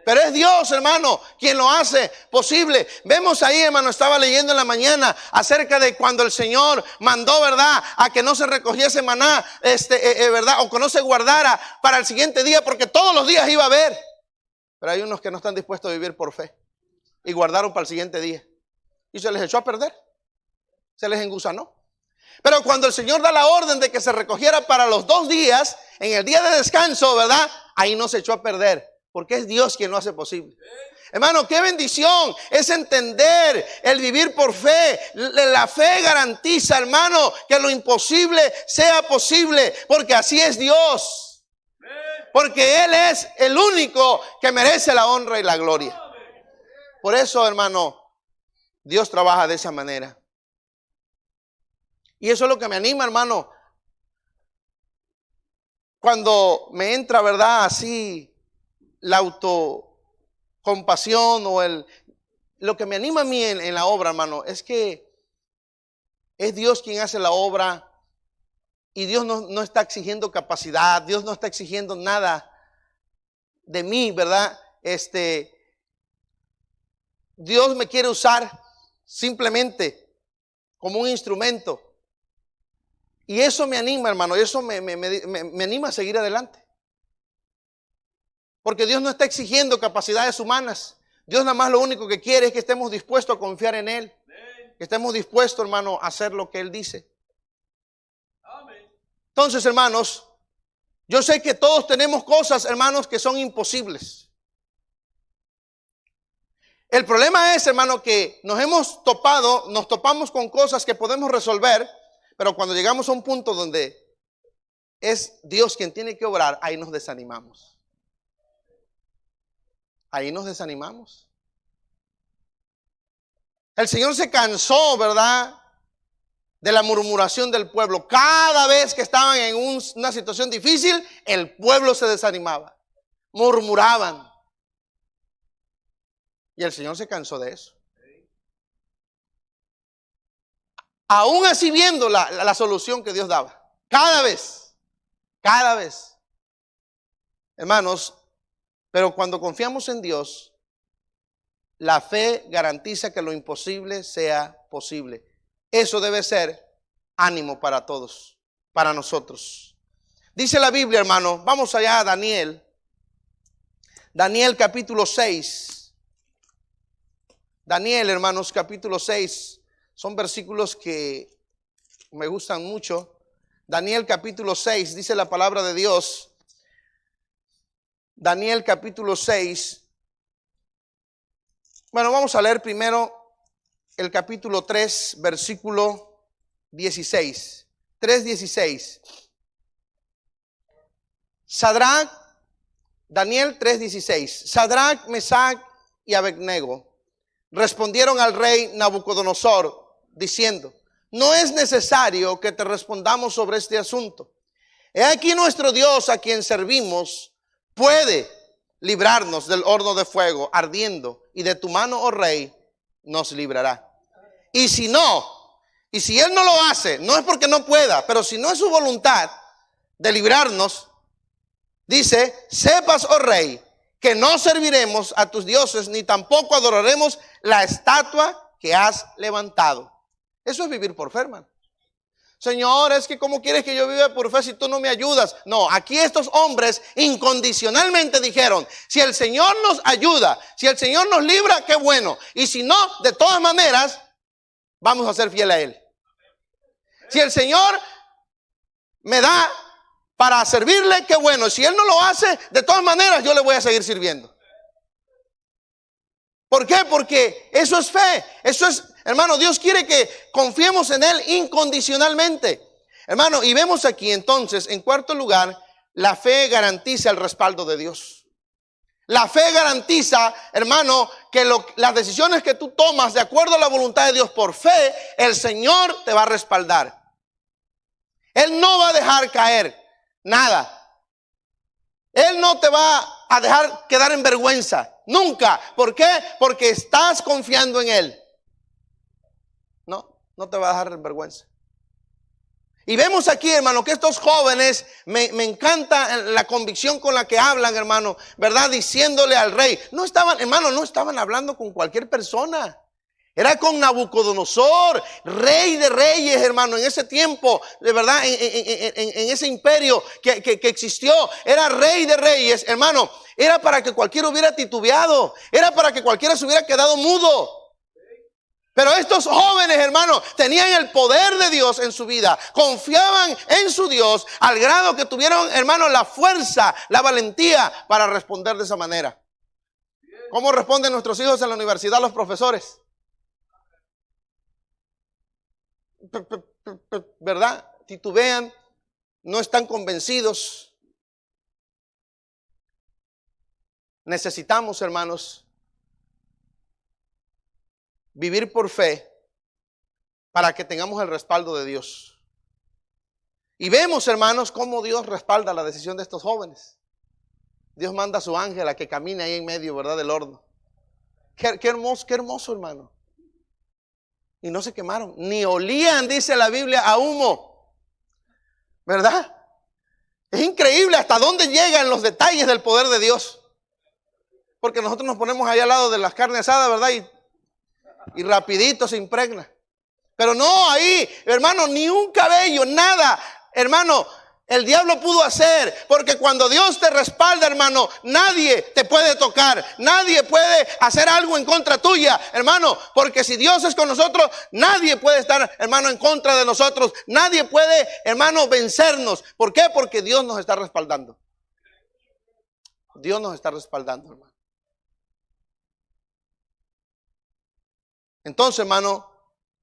Pero es Dios, hermano, quien lo hace posible. Vemos ahí, hermano, estaba leyendo en la mañana acerca de cuando el Señor mandó, ¿verdad?, a que no se recogiese maná, ¿verdad?, o que no se guardara para el siguiente día, porque todos los días iba a haber. Pero hay unos que no están dispuestos a vivir por fe y guardaron para el siguiente día. Y se les echó a perder. Se les engusanó. Pero cuando el Señor da la orden de que se recogiera para los 2 días, en el día de descanso, ¿verdad?, ahí no se echó a perder. Porque es Dios quien lo hace posible. Hermano, qué bendición es entender el vivir por fe. La fe garantiza, hermano, que lo imposible sea posible. Porque así es Dios. Porque Él es el único que merece la honra y la gloria. Por eso, hermano, Dios trabaja de esa manera. Y eso es lo que me anima, hermano. Cuando me entra, ¿verdad?, así la autocompasión o lo que me anima a mí en la obra, hermano, es que es Dios quien hace la obra y Dios no está exigiendo capacidad, Dios no está exigiendo nada de mí, ¿verdad? Dios me quiere usar simplemente como un instrumento y eso me anima, hermano, eso me anima a seguir adelante. Porque Dios no está exigiendo capacidades humanas. Dios nada más lo único que quiere es que estemos dispuestos a confiar en Él. Que estemos dispuestos, hermano, a hacer lo que Él dice. Entonces, hermanos, yo sé que todos tenemos cosas, hermanos, que son imposibles. El problema es, hermano, que nos topamos con cosas que podemos resolver, pero cuando llegamos a un punto donde es Dios quien tiene que obrar, ahí nos desanimamos. Ahí nos desanimamos. El Señor se cansó, ¿verdad?, de la murmuración del pueblo. Cada vez que estaban en una situación difícil, el pueblo se desanimaba. Murmuraban. Y el Señor se cansó de eso. Aún así viendo la solución que Dios daba. Cada vez. Hermanos, pero cuando confiamos en Dios, la fe garantiza que lo imposible sea posible. Eso debe ser ánimo para todos, para nosotros. Dice la Biblia, hermano, vamos allá a Daniel. Daniel capítulo 6. Daniel, hermanos, capítulo 6. Son versículos que me gustan mucho. Daniel capítulo 6, dice la palabra de Dios. Daniel capítulo 6. Bueno, vamos a leer primero el capítulo 3, versículo 16. 3:16. Sadrach, Daniel 3:16. Sadrach, Mesach y Abednego respondieron al rey Nabucodonosor diciendo: no es necesario que te respondamos sobre este asunto. He aquí nuestro Dios a quien servimos puede librarnos del horno de fuego ardiendo, y de tu mano, oh rey, nos librará. Y si Él no lo hace, no es porque no pueda, pero si no es su voluntad de librarnos, dice: sepas, oh rey, que no serviremos a tus dioses, ni tampoco adoraremos la estatua que has levantado. Eso es vivir por fe, hermano. Señor, es que ¿cómo quieres que yo viva por fe si tú no me ayudas? No, aquí estos hombres incondicionalmente dijeron: si el Señor nos ayuda, si el Señor nos libra, qué bueno. Y si no, de todas maneras, vamos a ser fieles a Él. Si el Señor me da para servirle, qué bueno. Si Él no lo hace, de todas maneras, yo le voy a seguir sirviendo. ¿Por qué? Porque eso es fe. Eso es, hermano, Dios quiere que confiemos en Él incondicionalmente. Hermano, y vemos aquí entonces, en cuarto lugar, la fe garantiza el respaldo de Dios. La fe garantiza, hermano, que las decisiones que tú tomas de acuerdo a la voluntad de Dios por fe, el Señor te va a respaldar. Él no va a dejar caer Nada. Él no te va a dejar quedar en vergüenza. Nunca. ¿Por qué? Porque estás confiando en Él. No te va a dejar en vergüenza. Y vemos aquí, hermano, que estos jóvenes, me encanta la convicción con la que hablan, hermano, ¿verdad? Diciéndole al rey. No estaban, hermano, no estaban hablando con cualquier persona. Era con Nabucodonosor, rey de reyes, hermano, en ese tiempo, de verdad, en ese imperio que existió. Era rey de reyes, hermano. Era para que cualquiera hubiera titubeado. Era para que cualquiera se hubiera quedado mudo. Pero estos jóvenes, hermanos, tenían el poder de Dios en su vida. Confiaban en su Dios al grado que tuvieron, hermanos, la fuerza, la valentía para responder de esa manera. ¿Cómo responden nuestros hijos en la universidad los profesores? ¿Verdad? Titubean, no están convencidos. Necesitamos, hermanos, vivir por fe para que tengamos el respaldo de Dios. Y vemos, hermanos, cómo Dios respalda la decisión de estos jóvenes. Dios manda a su ángel a que camine ahí en medio, ¿verdad?, del horno. Qué hermoso, hermano. Y no se quemaron, ni olían, dice la Biblia, a humo. ¿Verdad? Es increíble hasta dónde llegan los detalles del poder de Dios. Porque nosotros nos ponemos ahí al lado de las carnes asadas, ¿verdad? Y rapidito se impregna. Pero no, ahí, hermano, ni un cabello, nada. Hermano, el diablo pudo hacer, porque cuando Dios te respalda, hermano, nadie te puede tocar, nadie puede hacer algo en contra tuya, hermano, porque si Dios es con nosotros, nadie puede estar, hermano, en contra de nosotros, nadie puede, hermano, vencernos. ¿Por qué? Porque Dios nos está respaldando. Dios nos está respaldando, hermano. Entonces, hermano,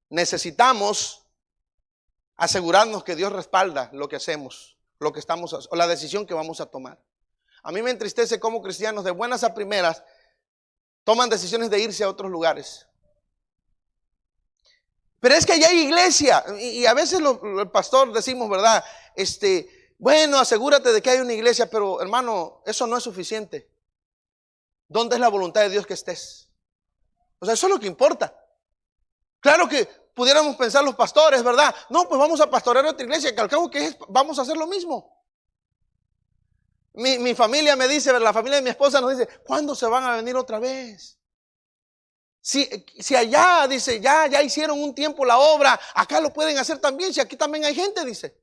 necesitamos asegurarnos que Dios respalda lo que hacemos, lo que estamos, o la decisión que vamos a tomar. A mí me entristece cómo cristianos de buenas a primeras toman decisiones de irse a otros lugares. Pero es que allá hay iglesia, y a veces el pastor decimos, ¿verdad? Bueno, asegúrate de que hay una iglesia, pero hermano, eso no es suficiente. ¿Dónde es la voluntad de Dios que estés? O sea, eso es lo que importa. Claro que pudiéramos pensar los pastores, ¿verdad? No, pues vamos a pastorear otra iglesia, que al cabo que vamos a hacer lo mismo. Mi familia me dice, la familia de mi esposa nos dice, ¿cuándo se van a venir otra vez? Si allá, dice, ya hicieron un tiempo la obra, acá lo pueden hacer también, si aquí también hay gente, dice.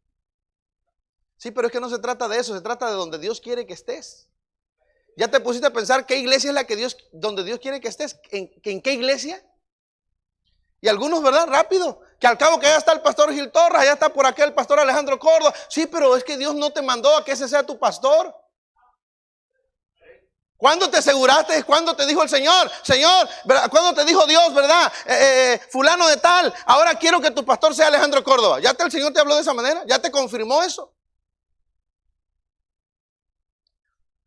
Sí, pero es que no se trata de eso, se trata de donde Dios quiere que estés. ¿Ya te pusiste a pensar qué iglesia es la que donde Dios quiere que estés? ¿En qué iglesia? Y algunos, ¿verdad? Rápido, que al cabo que allá está el pastor Gil Torres, allá está por acá el pastor Alejandro Córdoba. Sí, pero es que Dios no te mandó a que ese sea tu pastor. ¿Cuándo te aseguraste? ¿Cuándo te dijo el Señor? Señor, ¿verdad? ¿Cuándo te dijo Dios, verdad? Fulano de tal, ahora quiero que tu pastor sea Alejandro Córdoba. ¿Ya el Señor te habló de esa manera? ¿Ya te confirmó eso?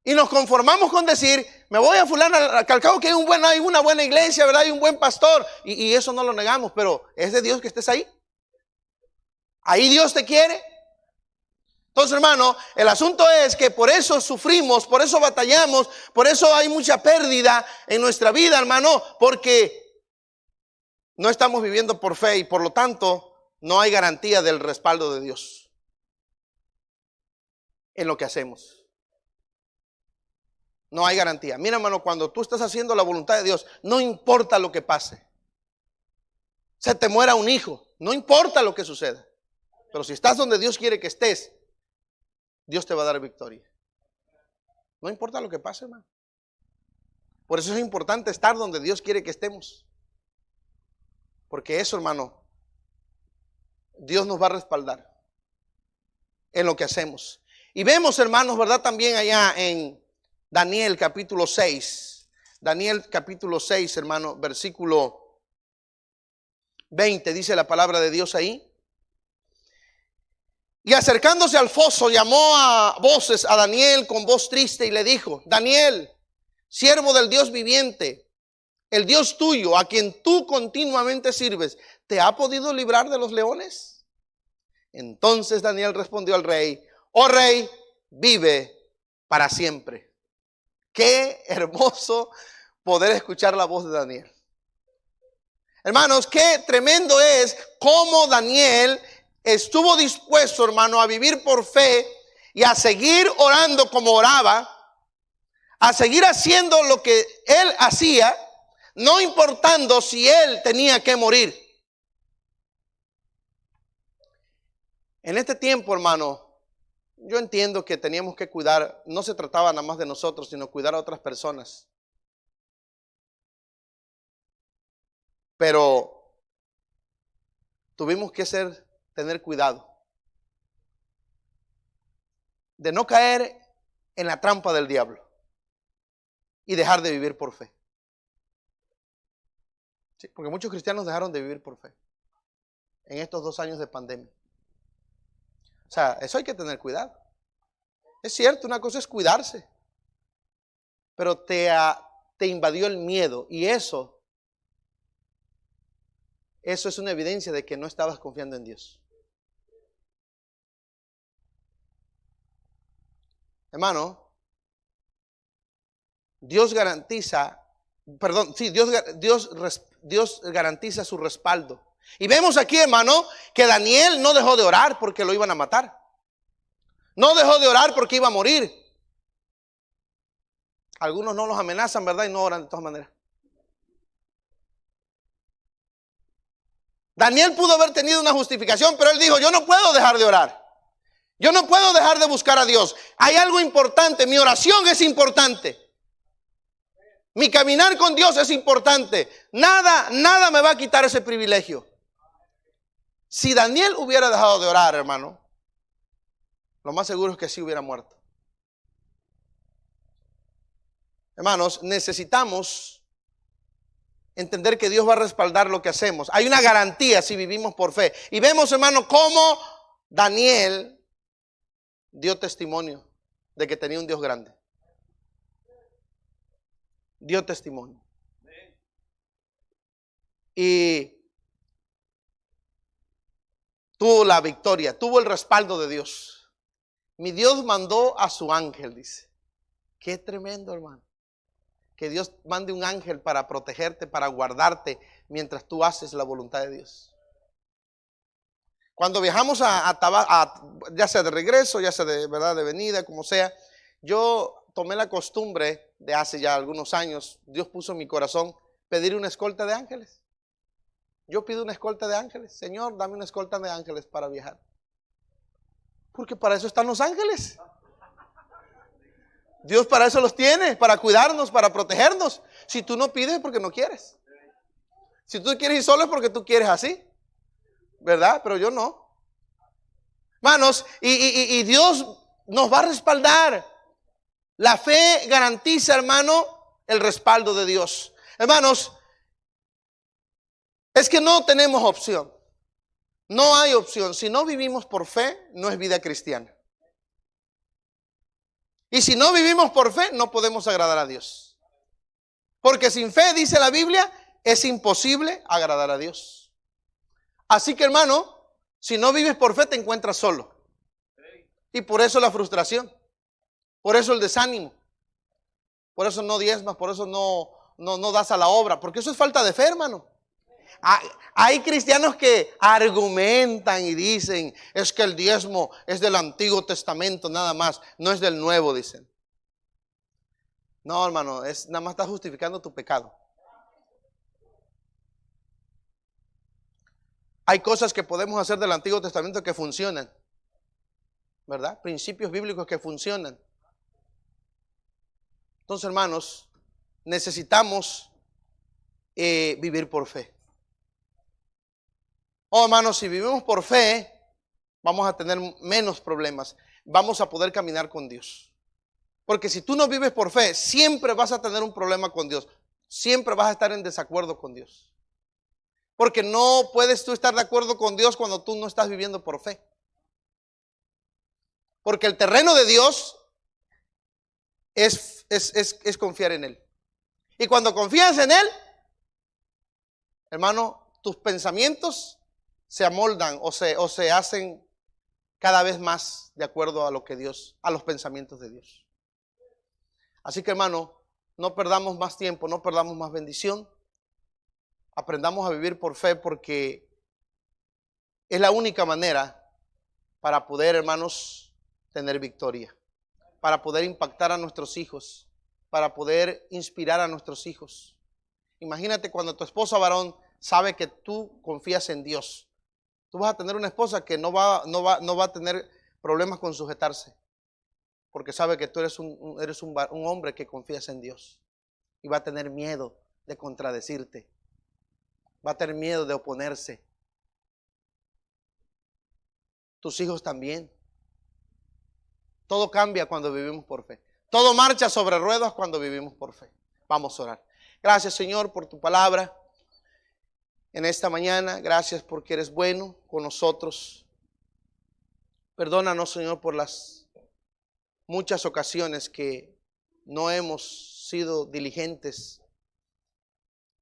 Y nos conformamos con decir, me voy a fulano, que al cabo que hay una buena iglesia, ¿verdad? Hay un buen pastor. Y eso no lo negamos, pero ¿es de Dios que estés ahí? ¿Ahí Dios te quiere? Entonces, hermano, el asunto es que por eso sufrimos, por eso batallamos, por eso hay mucha pérdida en nuestra vida, hermano, porque no estamos viviendo por fe y por lo tanto no hay garantía del respaldo de Dios en lo que hacemos. No hay garantía. Mira, hermano, cuando tú estás haciendo la voluntad de Dios, no importa lo que pase. Se te muera un hijo, no importa lo que suceda. Pero si estás donde Dios quiere que estés, Dios te va a dar victoria. No importa lo que pase, hermano. Por eso es importante estar donde Dios quiere que estemos. Porque eso, hermano, Dios nos va a respaldar en lo que hacemos. Y vemos, hermanos, ¿verdad? También allá en Daniel capítulo 6. Daniel capítulo 6, hermano, versículo 20, dice la palabra de Dios ahí. Y acercándose al foso, llamó a voces a Daniel con voz triste y le dijo: Daniel, siervo del Dios viviente, el Dios tuyo, a quien tú continuamente sirves, ¿te ha podido librar de los leones? Entonces Daniel respondió al rey: Oh rey, vive para siempre. Qué hermoso poder escuchar la voz de Daniel. Hermanos, qué tremendo es cómo Daniel estuvo dispuesto, hermano, a vivir por fe y a seguir orando como oraba, a seguir haciendo lo que él hacía, no importando si él tenía que morir. En este tiempo, hermano, yo entiendo que teníamos que cuidar, no se trataba nada más de nosotros, sino cuidar a otras personas. Pero tuvimos que tener cuidado de no caer en la trampa del diablo y dejar de vivir por fe. Sí, porque muchos cristianos dejaron de vivir por fe en estos 2 años de pandemia. O sea, eso hay que tener cuidado. Es cierto, una cosa es cuidarse, pero te invadió el miedo y eso es una evidencia de que no estabas confiando en Dios. Hermano, Dios garantiza su respaldo. Y vemos aquí, hermano, que Daniel no dejó de orar porque lo iban a matar. No dejó de orar porque iba a morir. Algunos no los amenazan, ¿verdad? Y no oran de todas maneras. Daniel pudo haber tenido una justificación, pero él dijo, yo no puedo dejar de orar. Yo no puedo dejar de buscar a Dios. Hay algo importante, mi oración es importante. Mi caminar con Dios es importante. Nada me va a quitar ese privilegio. Si Daniel hubiera dejado de orar, hermano, lo más seguro es que sí hubiera muerto. Hermanos, necesitamos entender que Dios va a respaldar lo que hacemos. Hay una garantía si vivimos por fe. Y vemos, hermano, cómo Daniel dio testimonio de que tenía un Dios grande. Dio testimonio. Y tuvo la victoria, tuvo el respaldo de Dios. Mi Dios mandó a su ángel, dice. Qué tremendo, hermano. Que Dios mande un ángel para protegerte, para guardarte, mientras tú haces la voluntad de Dios. Cuando viajamos ya sea de regreso, ya sea de venida, como sea, yo tomé la costumbre de hace ya algunos años, Dios puso en mi corazón pedir una escolta de ángeles. Yo pido una escolta de ángeles. Señor, dame una escolta de ángeles para viajar. Porque para eso están los ángeles. Dios para eso los tiene, para cuidarnos, para protegernos. Si tú no pides es porque no quieres. Si tú quieres ir solo es porque tú quieres así, ¿verdad? Pero yo no. Hermanos, y Dios nos va a respaldar. La fe garantiza, hermano, el respaldo de Dios. Hermanos, es que no tenemos opción. No hay opción. Si no vivimos por fe, no es vida cristiana. Y si no vivimos por fe, no podemos agradar a Dios. Porque sin fe, dice la Biblia, es imposible agradar a Dios. Así que, hermano, si no vives por fe, te encuentras solo. Y por eso la frustración. Por eso el desánimo. Por eso no diezmas, por eso no das a la obra. Porque eso es falta de fe, hermano. Hay cristianos que argumentan y dicen, es que el diezmo es del Antiguo Testamento nada más, no es del Nuevo, dicen. No, hermano, nada más estás justificando tu pecado. Hay cosas que podemos hacer del Antiguo Testamento que funcionan, ¿verdad? Principios bíblicos que funcionan. Entonces, hermanos, necesitamos vivir por fe. Oh, hermanos, si vivimos por fe, vamos a tener menos problemas. Vamos a poder caminar con Dios. Porque si tú no vives por fe, siempre vas a tener un problema con Dios. Siempre vas a estar en desacuerdo con Dios. Porque no puedes tú estar de acuerdo con Dios cuando tú no estás viviendo por fe. Porque el terreno de Dios es confiar en Él. Y cuando confías en Él, hermano, tus pensamientos se amoldan o se hacen cada vez más de acuerdo a lo que Dios, a los pensamientos de Dios. Así que, hermano, no perdamos más tiempo, no perdamos más bendición. Aprendamos a vivir por fe, porque es la única manera para poder, hermanos, tener victoria, para poder impactar a nuestros hijos, para poder inspirar a nuestros hijos. Imagínate cuando tu esposa varón sabe que tú confías en Dios. Tú vas a tener una esposa que no va a tener problemas con sujetarse, porque sabe que tú eres un hombre que confías en Dios, y va a tener miedo de contradecirte, va a tener miedo de oponerse. Tus hijos también. Todo cambia cuando vivimos por fe. Todo marcha sobre ruedas cuando vivimos por fe. Vamos a orar. Gracias, Señor, por tu palabra en esta mañana. Gracias porque eres bueno con nosotros. Perdónanos, Señor, por las muchas ocasiones que no hemos sido diligentes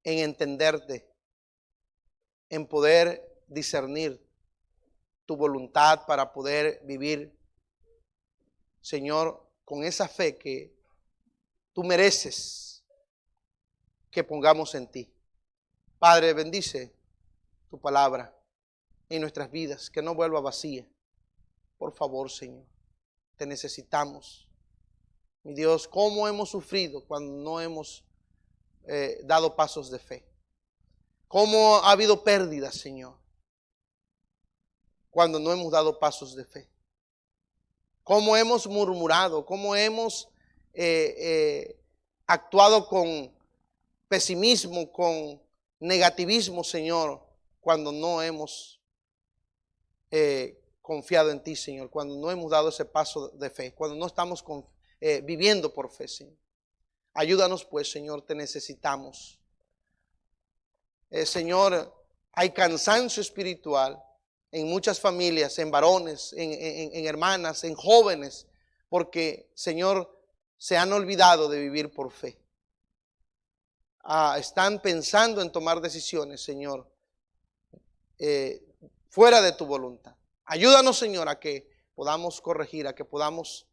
en entenderte, en poder discernir tu voluntad para poder vivir, Señor, con esa fe que tú mereces que pongamos en ti. Padre, bendice tu palabra en nuestras vidas, que no vuelva vacía. Por favor, Señor, te necesitamos. Mi Dios, ¿cómo hemos sufrido cuando no hemos dado pasos de fe? ¿Cómo ha habido pérdidas, Señor, cuando no hemos dado pasos de fe? ¿Cómo hemos murmurado? ¿Cómo hemos actuado con pesimismo, con negativismo, Señor, cuando no hemos confiado en ti, Señor, cuando no hemos dado ese paso de fe, cuando no estamos viviendo por fe, Señor? Ayúdanos pues, Señor, te necesitamos. Señor, hay cansancio espiritual en muchas familias, en varones, en hermanas, en jóvenes, porque, Señor, se han olvidado de vivir por fe. Están pensando en tomar decisiones, Señor, fuera de tu voluntad. Ayúdanos, Señor, a que podamos corregir, a que podamos,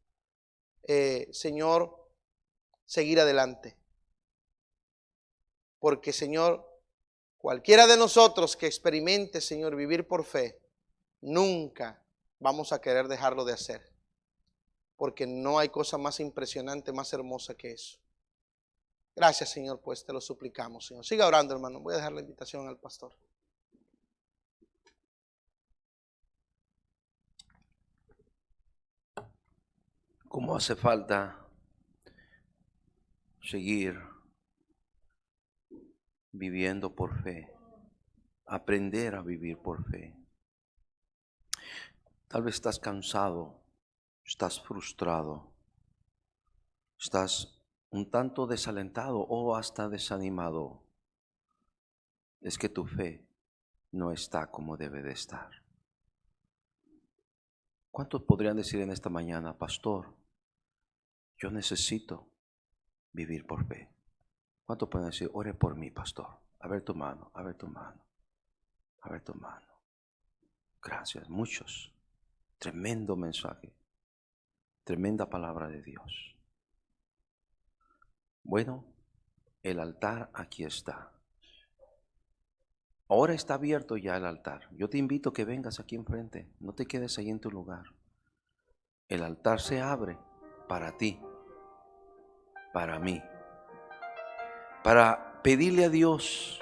Señor, seguir adelante. Porque, Señor, cualquiera de nosotros que experimente, Señor, vivir por fe, nunca vamos a querer dejarlo de hacer, porque no hay cosa más impresionante, más hermosa que eso. Gracias, Señor, pues te lo suplicamos, Señor. Siga orando, hermano. Voy a dejar la invitación al pastor. ¿Cómo hace falta seguir viviendo por fe? Aprender a vivir por fe. Tal vez estás cansado, estás frustrado, estás un tanto desalentado o hasta desanimado. Es que tu fe no está como debe de estar. ¿Cuántos podrían decir en esta mañana, pastor, yo necesito vivir por fe? ¿Cuántos pueden decir, ore por mí, pastor? A ver tu mano, a ver tu mano, a ver tu mano. Gracias, muchos. Tremendo mensaje, tremenda palabra de Dios. Bueno, el altar aquí está. Ahora está abierto ya el altar. Yo te invito a que vengas aquí enfrente. No te quedes ahí en tu lugar. El altar se abre para ti, para mí, para pedirle a Dios,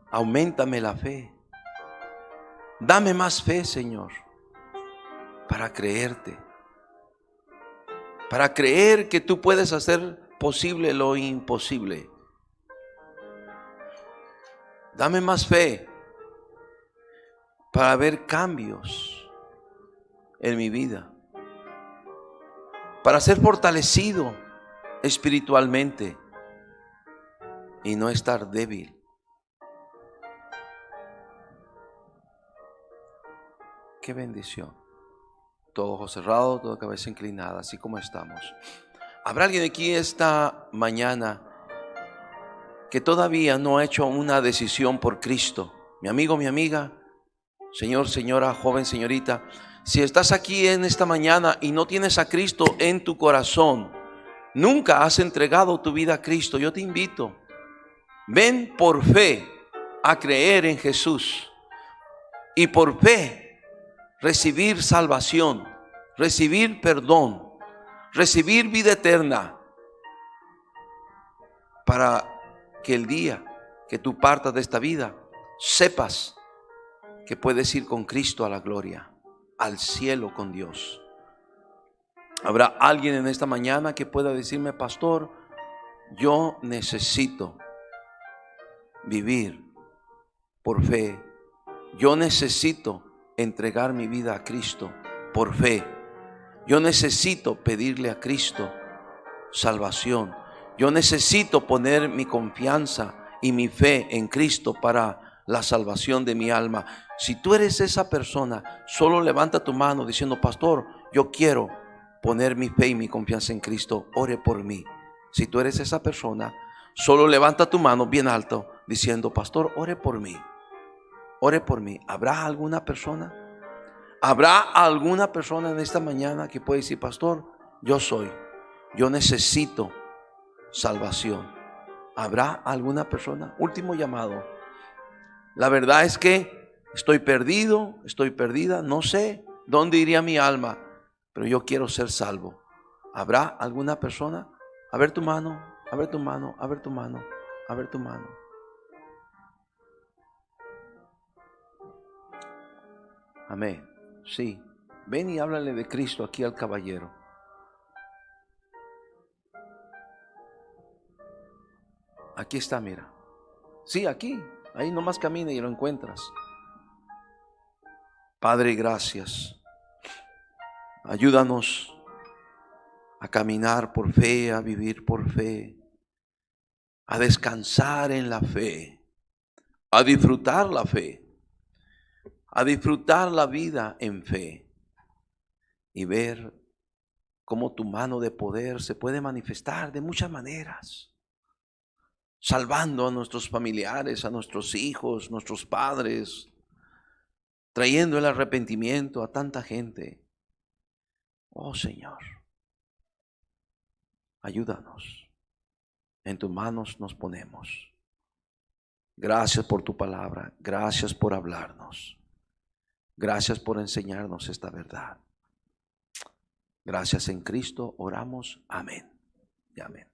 auméntame la fe. Dame más fe, Señor, para creerte, para creer que tú puedes hacer posible lo imposible. Dame más fe para ver cambios en mi vida, para ser fortalecido espiritualmente y no estar débil. Qué bendición. Todo ojo cerrado, toda cabeza inclinada, así como estamos. ¿Habrá alguien aquí esta mañana que todavía no ha hecho una decisión por Cristo? Mi amigo, mi amiga, Señor, señora, joven, señorita, si estás aquí en esta mañana y no tienes a Cristo en tu corazón, nunca has entregado tu vida a Cristo, yo te invito, ven por fe a creer en Jesús y por fe recibir salvación, recibir perdón, recibir vida eterna, para que el día que tú partas de esta vida sepas que puedes ir con Cristo a la gloria, al cielo con Dios. Habrá alguien en esta mañana que pueda decirme: pastor, yo necesito vivir por fe, yo necesito entregar mi vida a Cristo por fe, yo necesito pedirle a Cristo salvación, yo necesito poner mi confianza y mi fe en Cristo para la salvación de mi alma. Si tú eres esa persona, solo levanta tu mano diciendo: pastor, yo quiero poner mi fe y mi confianza en Cristo, ore por mí. Si tú eres esa persona, solo levanta tu mano bien alto diciendo: pastor, ore por mí, ore por mí. ¿Habrá alguna persona? ¿Habrá alguna persona en esta mañana que puede decir: pastor, yo necesito salvación? ¿Habrá alguna persona? Último llamado. La verdad es que estoy perdido, estoy perdida, no sé dónde iría mi alma, pero yo quiero ser salvo. ¿Habrá alguna persona? A ver tu mano, a ver tu mano, a ver tu mano, a ver tu mano. Amén. Sí. Ven y háblale de Cristo aquí al caballero. Aquí está, mira. Sí, aquí. Ahí nomás camina y lo encuentras. Padre, gracias. Ayúdanos a caminar por fe, a vivir por fe, a descansar en la fe, a disfrutar la fe, a disfrutar la vida en fe y ver cómo tu mano de poder se puede manifestar de muchas maneras, salvando a nuestros familiares, a nuestros hijos, nuestros padres, trayendo el arrepentimiento a tanta gente. Oh Señor, ayúdanos. En tus manos nos ponemos. Gracias por tu palabra. Gracias por hablarnos. Gracias por enseñarnos esta verdad. Gracias en Cristo oramos. Amén y amén.